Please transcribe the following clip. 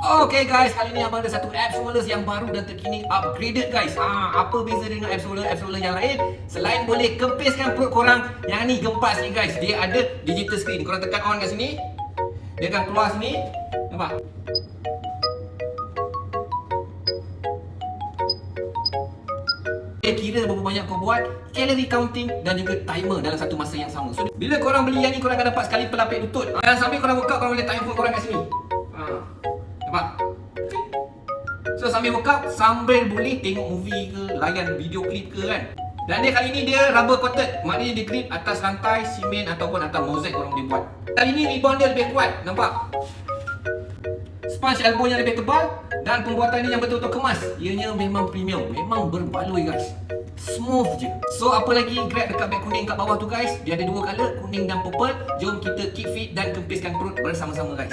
Okay guys, kali ni abang ada satu apps rollers yang baru dan terkini upgraded guys. Apa beza dengan apps roller yang lain? Selain boleh kempiskan perut korang, yang ni gempas ni guys. Dia ada digital screen. Korang tekan on kat sini, dia akan keluar sini. Nampak? Dia kira berapa banyak kau buat, calorie counting dan juga timer dalam satu masa yang sama. So, bila korang beli yang ni, korang akan dapat sekali pelapik lutut. Dan sambil korang workout, korang boleh time phone korang kat sini. Nampak? So sambil workout, sambil boleh tengok movie ke, layan video klip ke kan. Dan dia kali ni dia rubber coated. Maknanya dia grip atas lantai, simen ataupun atas mozaik korang boleh buat. Kali ni rebound dia lebih kuat, nampak? Sponge elbow yang lebih tebal dan pembuatan ni yang betul-betul kemas. Ianya memang premium, memang berbaloi guys. Smooth je. So apa lagi, grab dekat beg kuning kat bawah tu guys. Dia ada dua color, kuning dan purple. Jom kita keep fit dan kempiskan perut bersama-sama guys.